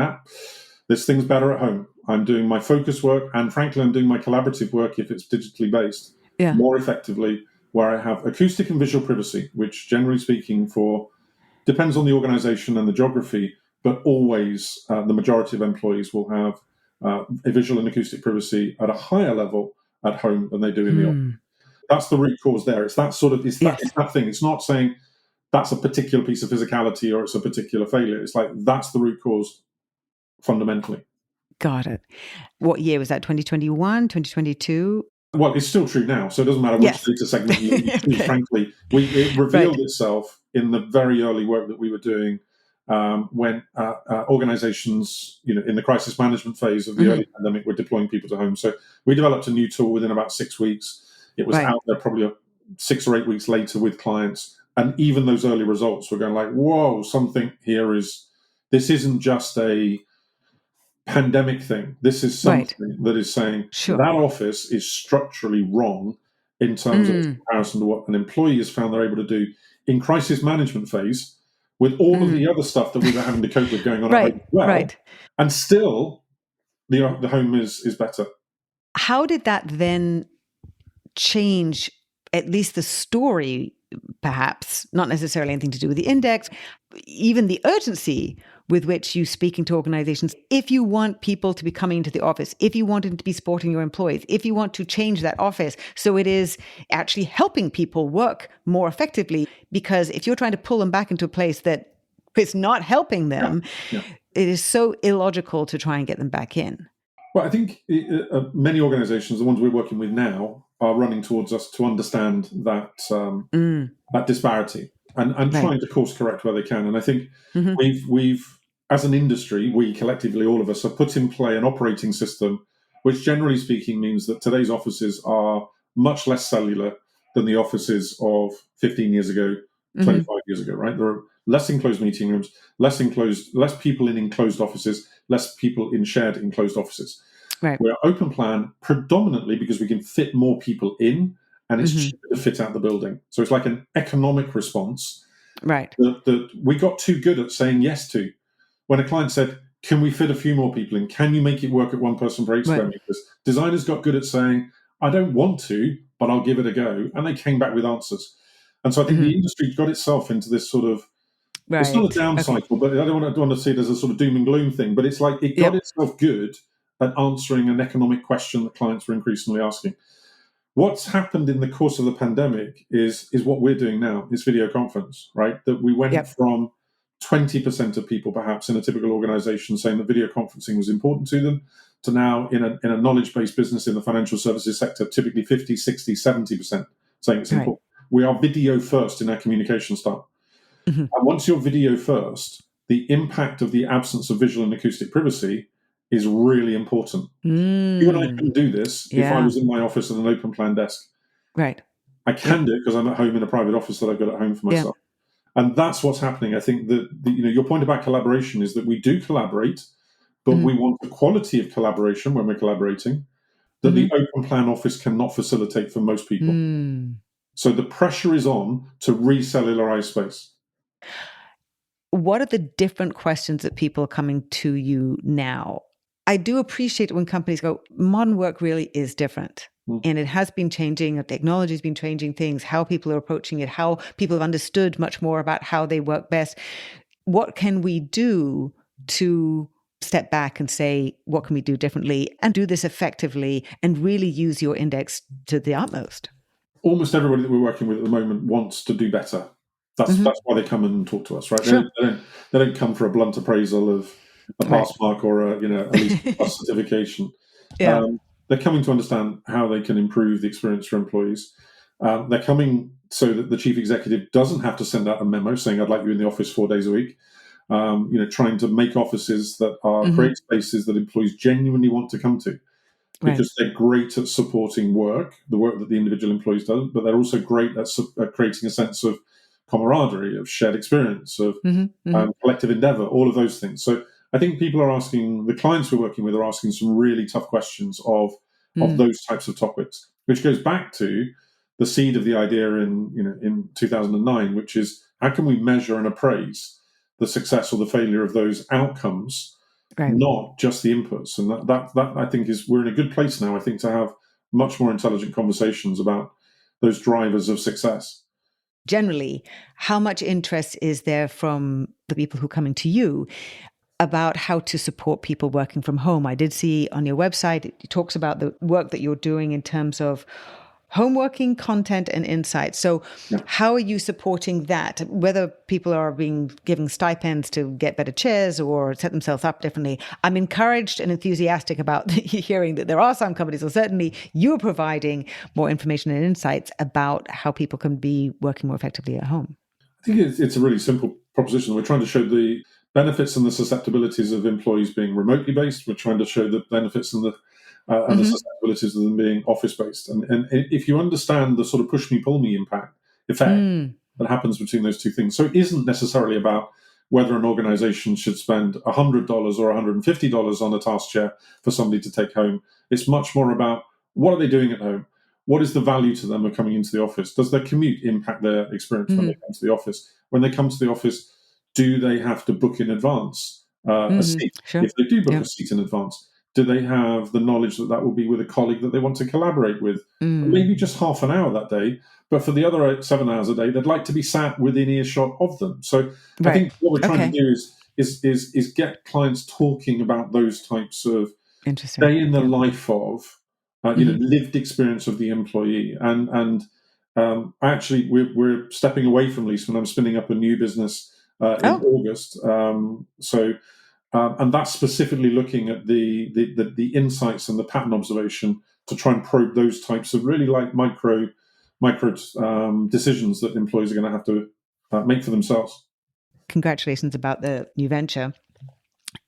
this thing's better at home. I'm doing my focus work, and frankly, I'm doing my collaborative work if it's digitally based more effectively, where I have acoustic and visual privacy, which generally speaking depends on the organization and the geography, but always the majority of employees will have a visual and acoustic privacy at a higher level at home than they do in the office. That's the root cause there. It's that sort of, it's that thing. It's not saying that's a particular piece of physicality or it's a particular failure. It's like, that's the root cause fundamentally. Got it. What year was that? 2021, 2022? Well, it's still true now, so it doesn't matter which data segment you choose, frankly. It revealed itself in the very early work that we were doing when organizations, in the crisis management phase of the early pandemic, were deploying people to home. So we developed a new tool within about 6 weeks. It was out there probably 6 or 8 weeks later with clients. And even those early results were going like, whoa, something here this isn't just a pandemic thing. This is something that is saying that office is structurally wrong in terms of comparison to what an employee has found they're able to do in crisis management phase with all of the other stuff that we were having to cope with going on at home and still the home is better. How did that then change at least the story, perhaps, not necessarily anything to do with the index, even the urgency with which you speaking to organizations? If you want people to be coming into the office, if you want them to be supporting your employees, if you want to change that office so it is actually helping people work more effectively, because if you're trying to pull them back into a place that is not helping them, it is so illogical to try and get them back in. Well, I think many organizations, the ones we're working with now, are running towards us to understand that that disparity and trying to course correct where they can. And I think we've as an industry, we collectively, all of us, have put in play an operating system, which generally speaking means that today's offices are much less cellular than the offices of 15 years ago, 25 years ago, right? There are less enclosed meeting rooms, less people in enclosed offices, less people in shared enclosed offices. Right. We're open plan predominantly because we can fit more people in and it's cheaper to fit out the building. So it's like an economic response that we got too good at saying yes to. When a client said, can we fit a few more people in? Can you make it work at one person per 8 square meters? Designers got good at saying, I don't want to, but I'll give it a go. And they came back with answers. And so I think the industry got itself into this sort of, it's not a down cycle, but I don't want to see it as a sort of doom and gloom thing, but it's like it got itself good at answering an economic question that clients were increasingly asking. What's happened in the course of the pandemic is what we're doing now, is video conference, right? That we went from 20% of people perhaps in a typical organization saying that video conferencing was important to them to now in a knowledge-based business in the financial services sector, typically 50, 60, 70% saying it's important. We are video first in our communication style. And once you're video first, the impact of the absence of visual and acoustic privacy is really important. You and I couldn't do this if I was in my office at an open plan desk. Right. I can do it because I'm at home in a private office that I've got at home for myself. And that's what's happening. I think that your point about collaboration is that we do collaborate, but we want the quality of collaboration when we're collaborating that the open plan office cannot facilitate for most people. So the pressure is on to recellularize space. What are the different questions that people are coming to you now? I do appreciate when companies go, modern work really is different. And it has been changing, technology has been changing things, how people are approaching it, how people have understood much more about how they work best. What can we do to step back and say, what can we do differently and do this effectively and really use your index to the utmost? Almost everybody that we're working with at the moment wants to do better. That's why they come and talk to us, right? Sure. They don't come for a blunt appraisal of a pass mark or a least plus certification. They're coming to understand how they can improve the experience for employees. They're coming so that the chief executive doesn't have to send out a memo saying, I'd like you in the office 4 days a week. Trying to make offices that are great spaces that employees genuinely want to come to. Because they're great at supporting the work that the individual employees do, but they're also great at creating a sense of camaraderie, of shared experience, of collective endeavor, all of those things. So I think the clients we're working with are asking some really tough questions of those types of topics, which goes back to the seed of the idea in 2009, which is how can we measure and appraise the success or the failure of those outcomes, not just the inputs. And that I think we're in a good place now, I think, to have much more intelligent conversations about those drivers of success. Generally, how much interest is there from the people who are coming to you about how to support people working from home? I did see on your website, it talks about the work that you're doing in terms of home working, content, and insights. So how are you supporting that? Whether people are being given stipends to get better chairs or set themselves up differently. I'm encouraged and enthusiastic about hearing that there are some companies, or certainly you're providing more information and insights about how people can be working more effectively at home. I think it's a really simple proposition. We're trying to show the benefits and the susceptibilities of employees being remotely based. We're trying to show the benefits and the susceptibilities of them being office based. And if you understand the sort of push me, pull me effect that happens between those two things. So it isn't necessarily about whether an organization should spend $100 or $150 on a task share for somebody to take home. It's much more about what are they doing at home? What is the value to them of coming into the office? Does their commute impact their experience when they come to the office? When they come to the office, do they have to book in advance a seat? Sure. If they do book a seat in advance, do they have the knowledge that that will be with a colleague that they want to collaborate with? Maybe just half an hour that day, but for the other 7 hours a day, they'd like to be sat within earshot of them. So I think what we're trying to do is get clients talking about those types of day in the life of lived experience of the employee. And actually, we're stepping away from Leesman. I'm spinning up a new business in August. And that's specifically looking at the insights and the pattern observation to try and probe those types of really like micro decisions that employees are going to have to make for themselves. Congratulations about the new venture.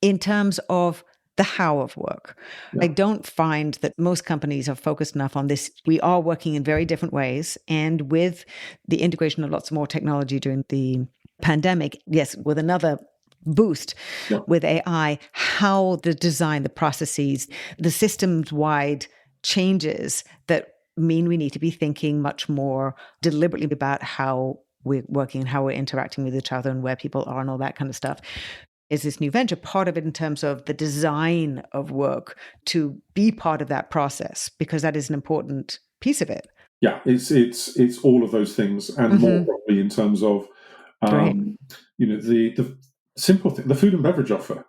In terms of the how of work, I don't find that most companies are focused enough on this. We are working in very different ways. And with the integration of lots more technology during the pandemic, yes, with another boost with AI, how the design, the processes, the systems-wide changes that mean we need to be thinking much more deliberately about how we're working and how we're interacting with each other and where people are and all that kind of stuff. Is this new venture part of it in terms of the design of work to be part of that process? Because that is an important piece of it. Yeah, it's all of those things and more probably in terms of the simple thing, the food and beverage offer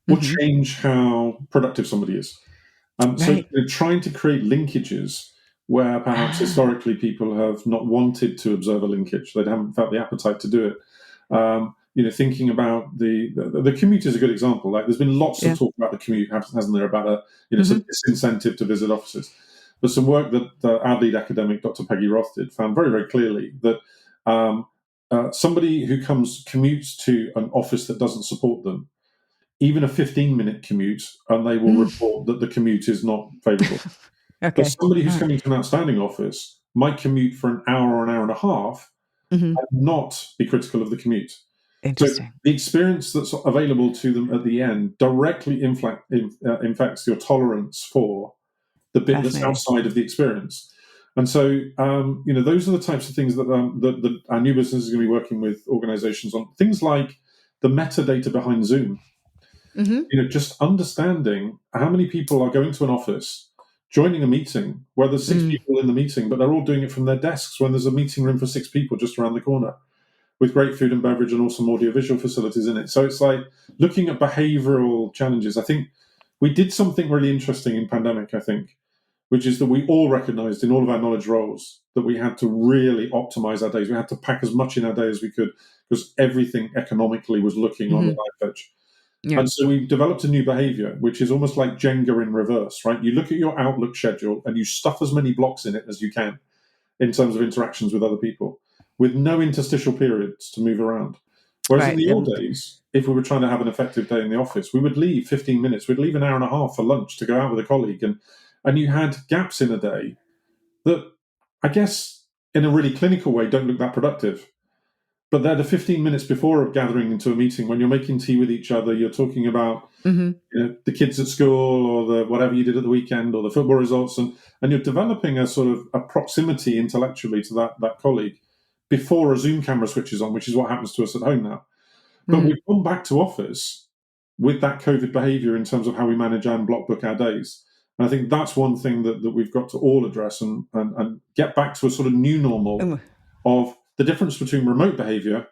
will change how productive somebody is. So trying to create linkages where perhaps historically people have not wanted to observe a linkage, they haven't felt the appetite to do it. Thinking about the commute is a good example. Like there's been lots of talk about the commute, hasn't there, about some disincentive to visit offices. But some work that our lead academic, Dr. Peggy Roth, did found very, very clearly that somebody who commutes to an office that doesn't support them, even a 15-minute commute, and they will report that the commute is not favourable. But somebody who's coming to an outstanding office might commute for an hour or an hour and a half and not be critical of the commute. So the experience that's available to them at the end directly infects your tolerance for the bit that's outside of the experience. And so, those are the types of things that our new business is going to be working with organizations on. Things like the metadata behind Zoom. Just understanding how many people are going to an office, joining a meeting where there's 6 people in the meeting, but they're all doing it from their desks when there's a meeting room for 6 people just around the corner with great food and beverage and also audio-visual facilities in it. So it's like looking at behavioral challenges. I think we did something really interesting in pandemic, which is that we all recognized in all of our knowledge roles that we had to really optimize our days. We had to pack as much in our day as we could because everything economically was looking on the knife edge. And so we developed a new behavior, which is almost like Jenga in reverse, right? You look at your Outlook schedule and you stuff as many blocks in it as you can in terms of interactions with other people with no interstitial periods to move around. Whereas in the old days, if we were trying to have an effective day in the office, we would leave 15 minutes, we'd leave an hour and a half for lunch to go out with a colleague. And you had gaps in a day that, I guess, in a really clinical way, don't look that productive. But they're the 15 minutes before of gathering into a meeting when you're making tea with each other, you're talking about the kids at school or the whatever you did at the weekend or the football results, and you're developing a sort of a proximity intellectually to that colleague before a Zoom camera switches on, which is what happens to us at home now. But we've gone back to office with that COVID behaviour in terms of how we manage and block book our days. And I think that's one thing that we've got to all address and get back to a sort of new normal of the difference between remote behaviour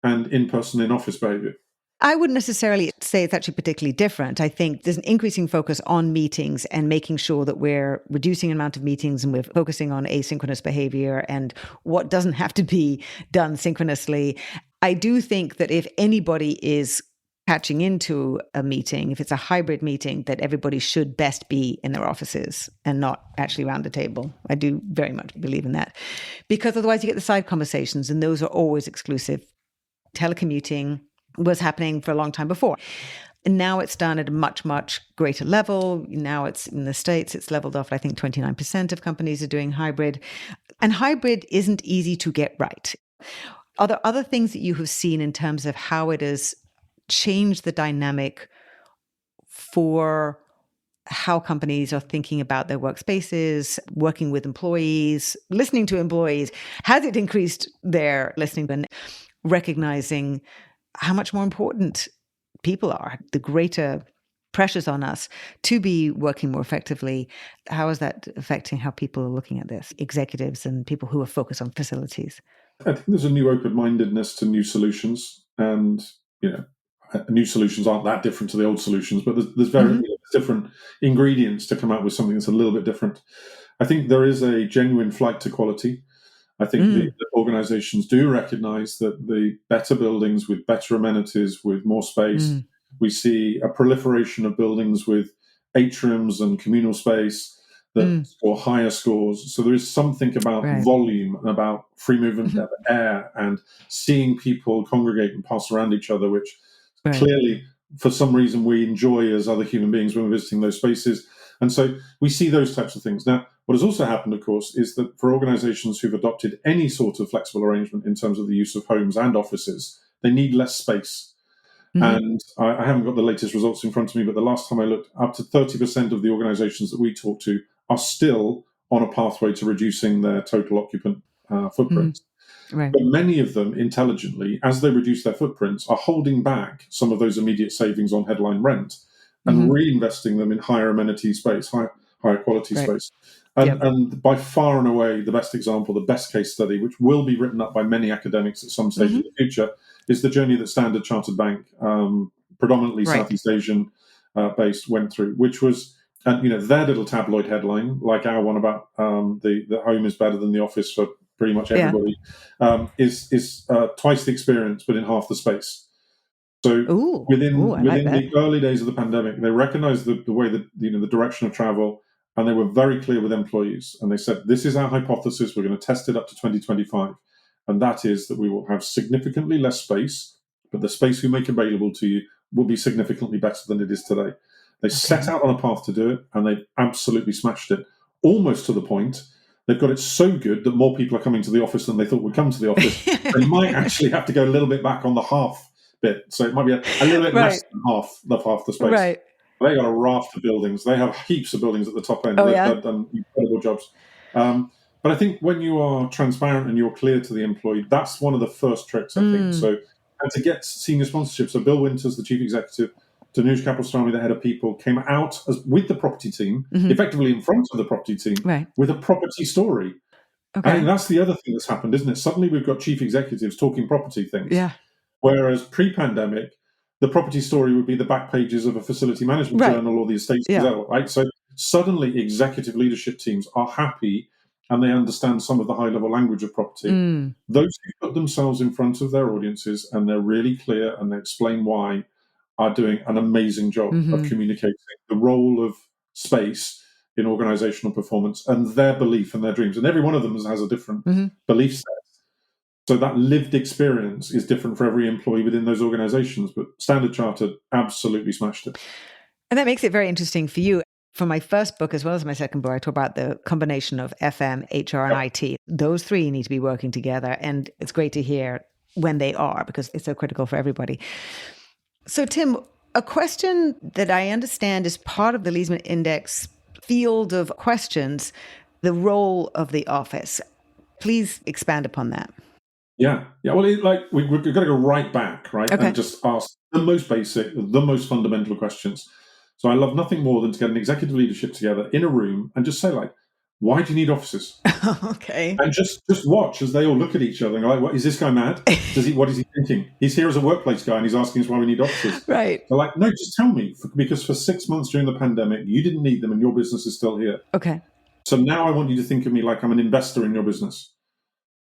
and in-person, in-office behaviour. I wouldn't necessarily say it's actually particularly different. I think there's an increasing focus on meetings and making sure that we're reducing the amount of meetings and we're focusing on asynchronous behavior and what doesn't have to be done synchronously. I do think that if anybody is patching into a meeting, if it's a hybrid meeting, that everybody should best be in their offices and not actually around the table. I do very much believe in that. Because otherwise you get the side conversations and those are always exclusive. Telecommuting, was happening for a long time before. And now it's done at a much, much greater level. Now it's in the States, it's leveled off. I think 29% of companies are doing hybrid. And hybrid isn't easy to get right. Are there other things that you have seen in terms of how it has changed the dynamic for how companies are thinking about their workspaces, working with employees, listening to employees? Has it increased their listening and recognizing how much more important people are, the greater pressures on us to be working more effectively? How is that affecting how people are looking at this, executives and people who are focused on facilities? I think there's a new open-mindedness to new solutions, and new solutions aren't that different to the old solutions, but there's very different ingredients to come out with something that's a little bit different. I think there is a genuine flight to quality. I think the organizations do recognize that the better buildings with better amenities, with more space, we see a proliferation of buildings with atriums and communal space that score higher scores. So there is something about volume and about free movement of air and seeing people congregate and pass around each other, which clearly, for some reason, we enjoy as other human beings when we're visiting those spaces. And so we see those types of things. Now, what has also happened, of course, is that for organizations who've adopted any sort of flexible arrangement in terms of the use of homes and offices, they need less space. And I haven't got the latest results in front of me, but the last time I looked, up to 30% of the organizations that we talk to are still on a pathway to reducing their total occupant footprint. But many of them, intelligently, as they reduce their footprints, are holding back some of those immediate savings on headline rent and reinvesting them in higher amenity space, higher quality space. And by far and away, the best example, the best case study, which will be written up by many academics at some stage in the future, is the journey that Standard Chartered Bank, predominantly Southeast Asian based, went through, which was, their little tabloid headline, like our one about the home is better than the office for pretty much everybody, is twice the experience, but in half the space. So within the early days of the pandemic, they recognized the way that the direction of travel, and they were very clear with employees. And they said, this is our hypothesis. We're going to test it up to 2025. And that is that we will have significantly less space, but the space we make available to you will be significantly better than it is today. They set out on a path to do it, and they absolutely smashed it, almost to the point they've got it so good that more people are coming to the office than they thought would come to the office. They might actually have to go a little bit back on the half bit. So it might be a little bit less than half the space. They got a raft of buildings. They have heaps of buildings at the top end. They've done incredible jobs. But I think when you are transparent and you're clear to the employee, that's one of the first tricks, I think. So, and to get senior sponsorship. So Bill Winters, the chief executive, Tanuj Kapilswamy, the head of people, came out with the property team, effectively in front of the property team, with a property story. I think that's the other thing that's happened, isn't it? Suddenly we've got chief executives talking property things. Whereas pre-pandemic, the property story would be the back pages of a facility management journal or the estates gazette, right? So suddenly executive leadership teams are happy and they understand some of the high-level language of property. Those who put themselves in front of their audiences and they're really clear and they explain why are doing an amazing job of communicating the role of space in organizational performance and their belief and their dreams. And every one of them has a different belief set. So that lived experience is different for every employee within those organizations. But Standard Chartered absolutely smashed it. And that makes it very interesting for you. For my first book, as well as my second book, I talk about the combination of FM, HR, and IT. Those three need to be working together. And it's great to hear when they are, because it's so critical for everybody. So, Tim, a question that I understand is part of the Leesman Index field of questions, the role of the office. Please expand upon that. Yeah. Well, we've got to go right back, right? And just ask the most basic, the most fundamental questions. So I love nothing more than to get an executive leadership together in a room and just say, why do you need offices? And just watch as they all look at each other and go, what, is this guy mad? What is he thinking? He's here as a workplace guy and he's asking us why we need offices. They're like, no, just tell me, because for 6 months during the pandemic, you didn't need them and your business is still here. So now I want you to think of me like I'm an investor in your business.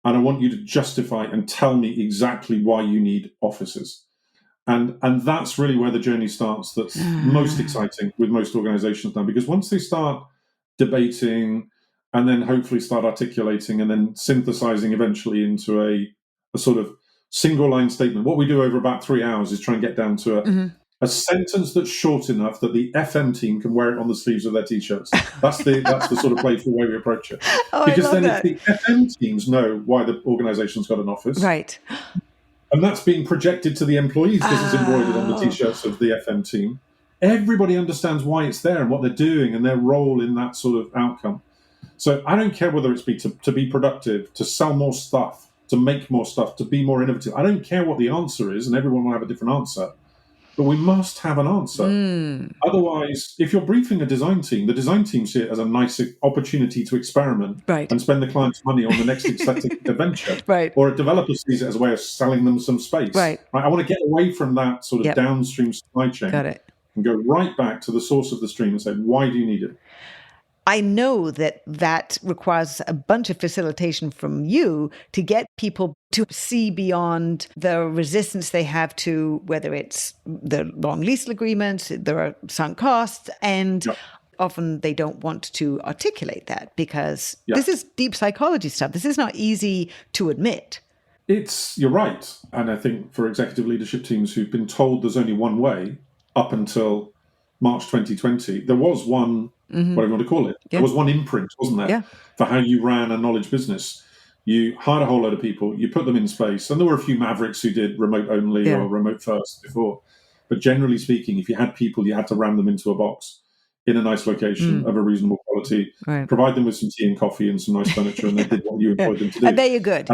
And I want you to justify and tell me exactly why you need offices. And that's really where the journey starts. That's most exciting with most organizations now, because once they start debating and then hopefully start articulating and then synthesizing eventually into a sort of single line statement. What we do over about 3 hours is try and get down to a sentence that's short enough that the FM team can wear it on the sleeves of their t-shirts. That's the sort of playful way we approach it. Oh, Because I love then that. if the FM teams know why the organization's got an office, Right. and that's being projected to the employees because it's embroidered on the t-shirts of the FM team, everybody understands why it's there and what they're doing and their role in that sort of outcome. So I don't care whether it's to be productive, to sell more stuff, to make more stuff, to be more innovative. I don't care what the answer is, and everyone will have a different answer. But we must have an answer. Otherwise, if you're briefing a design team, the design team see it as a nice opportunity to experiment and spend the client's money on the next exciting adventure. Or a developer sees it as a way of selling them some space. I want to get away from that sort of downstream supply chain and go right back to the source of the stream and say, why do you need it? I know that requires a bunch of facilitation from you to get people to see beyond the resistance they have to whether it's the long lease agreements, there are sunk costs, and often they don't want to articulate that because this is deep psychology stuff. This is not easy to admit. You're right. And I think for executive leadership teams who've been told there's only one way up until March 2020, there was one, whatever you want to call it, there was one imprint, wasn't there, for how you ran a knowledge business. You hired a whole load of people, you put them in space, and there were a few mavericks who did remote only or remote first before. But generally speaking, if you had people, you had to ram them into a box in a nice location of a reasonable quality, provide them with some tea and coffee and some nice furniture, and they did what you employed them to do. And there you're good.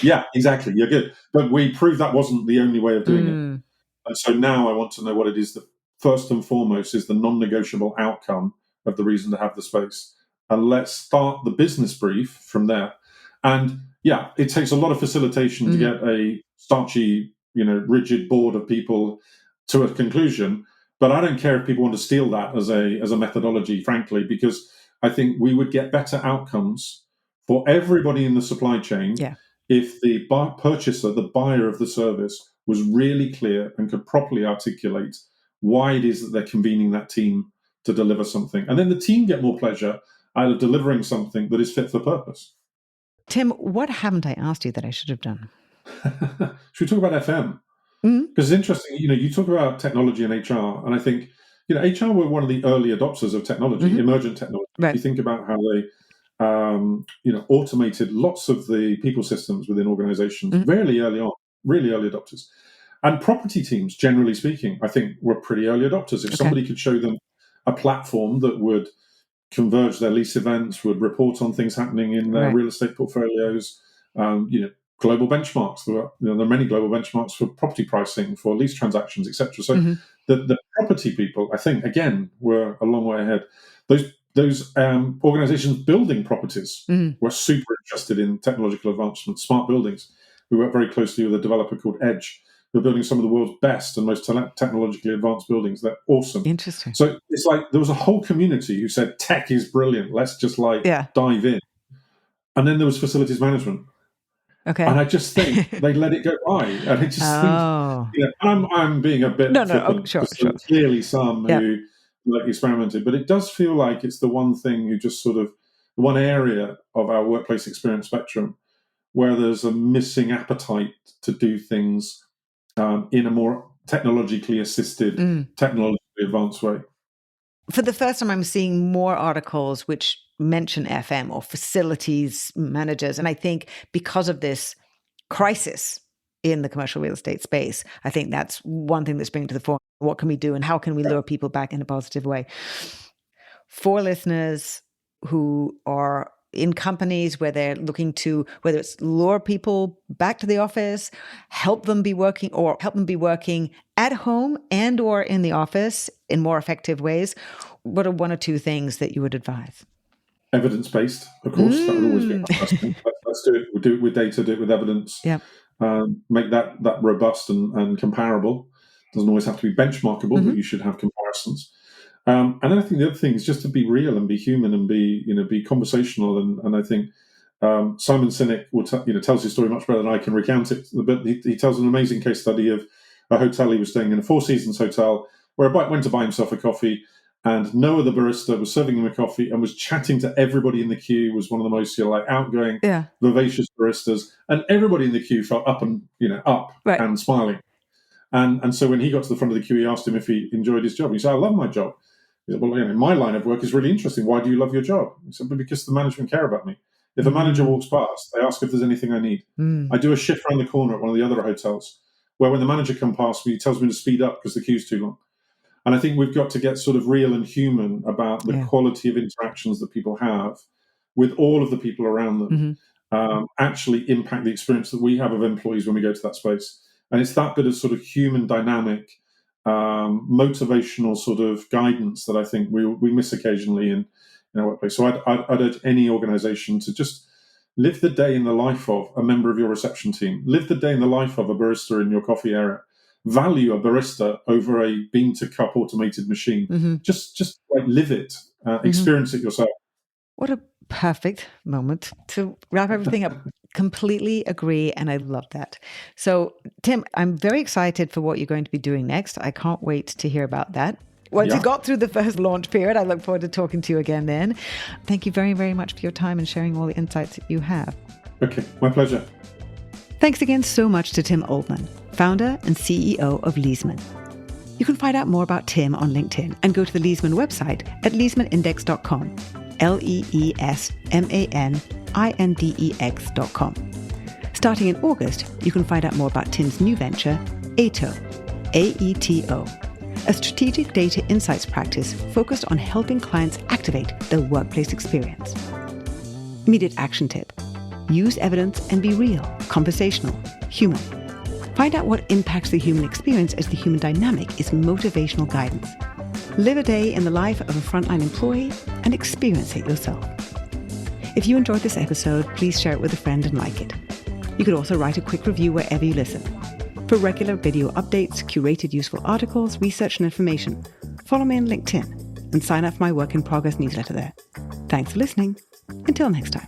Yeah, exactly, you're good. But we proved that wasn't the only way of doing it. And so now I want to know what it is that first and foremost is the non-negotiable outcome of the reason to have the space. And let's start the business brief from there. And it takes a lot of facilitation to get a starchy, rigid board of people to a conclusion. But I don't care if people want to steal that as a methodology, frankly, because I think we would get better outcomes for everybody in the supply chain if the purchaser, the buyer of the service, was really clear and could properly articulate why it is that they're convening that team to deliver something. And then the team get more pleasure out of delivering something that is fit for purpose. Tim, what haven't I asked you that I should have done? Should we talk about FM? Because it's interesting, you talk about technology and HR, and I think, HR were one of the early adopters of technology, emergent technology. You think about how they, automated lots of the people systems within organizations really early on, really early adopters. And property teams, generally speaking, I think were pretty early adopters. If somebody could show them a platform that would converge their lease events, would report on things happening in their real estate portfolios, global benchmarks. There are many global benchmarks for property pricing, for lease transactions, etc. So the property people, I think, again, were a long way ahead. Those organizations building properties were super interested in technological advancement, smart buildings. We work very closely with a developer called Edge. They're building some of the world's best and most technologically advanced buildings. They're awesome. Interesting. So it's like there was a whole community who said, tech is brilliant. Let's just dive in. And then there was facilities management. Okay. And I just think they let it go by. And I just think, I'm being a bit flippant. Sure. Clearly some who experimented. But it does feel like it's the one thing who just sort of, one area of our workplace experience spectrum where there's a missing appetite to do things in a more technologically assisted, technologically advanced way. For the first time, I'm seeing more articles which mention FM or facilities managers. And I think because of this crisis in the commercial real estate space, I think that's one thing that's bringing to the fore. What can we do and how can we lure people back in a positive way? For listeners who are in companies where they're looking to, whether it's lure people back to the office, help them be working at home and or in the office in more effective ways, what are one or two things that you would advise? Evidence-based, of course. That would always be my first thing. Let's do it. We'll do it with data, do it with evidence. Make that robust and comparable. Doesn't always have to be benchmarkable, but you should have comparisons. And then I think the other thing is just to be real and be human and be conversational. And I think Simon Sinek will tells his story much better than I can recount it. But he tells an amazing case study of a hotel he was staying in, a Four Seasons hotel, where a bike went to buy himself a coffee, and no other barista was serving him a coffee and was chatting to everybody in the queue, was one of the most outgoing, vivacious baristas, and everybody in the queue felt up and and smiling. And so when he got to the front of the queue, he asked him if he enjoyed his job. He said, "I love my job." He said, "Well, my line of work is really interesting. Why do you love your job?" He said, "Because the management care about me. If a manager walks past, they ask if there's anything I need. I do a shift around the corner at one of the other hotels where when the manager comes past me, he tells me to speed up because the queue's too long." And I think we've got to get sort of real and human about the quality of interactions that people have with all of the people around them, actually impact the experience that we have of employees when we go to that space. And it's that bit of sort of human dynamic, motivational sort of guidance that I think we miss occasionally in our workplace. So I'd urge any organization to just live the day in the life of a member of your reception team. Live the day in the life of a barista in your coffee area. Value a barista over a bean-to-cup automated machine. Just live it, experience it yourself. What a perfect moment to wrap everything up. Completely agree, and I love that. So, Tim, I'm very excited for what you're going to be doing next. I can't wait to hear about that. Once you got through the first launch period, I look forward to talking to you again then. Thank you very, very much for your time and sharing all the insights that you have. Okay, my pleasure. Thanks again so much to Tim Oldman, founder and CEO of Leesman. You can find out more about Tim on LinkedIn and go to the Leesman website at leesmanindex.com, LeesmanIndex.com. Starting in August, you can find out more about Tim's new venture, AETO, A-E-T-O, a strategic data insights practice focused on helping clients activate their workplace experience. Immediate action tip: use evidence and be real, conversational, human. Find out what impacts the human experience as the human dynamic is motivational guidance. Live a day in the life of a frontline employee and experience it yourself. If you enjoyed this episode, please share it with a friend and like it. You could also write a quick review wherever you listen. For regular video updates, curated useful articles, research and information, follow me on LinkedIn and sign up for my Work in Progress newsletter there. Thanks for listening. Until next time.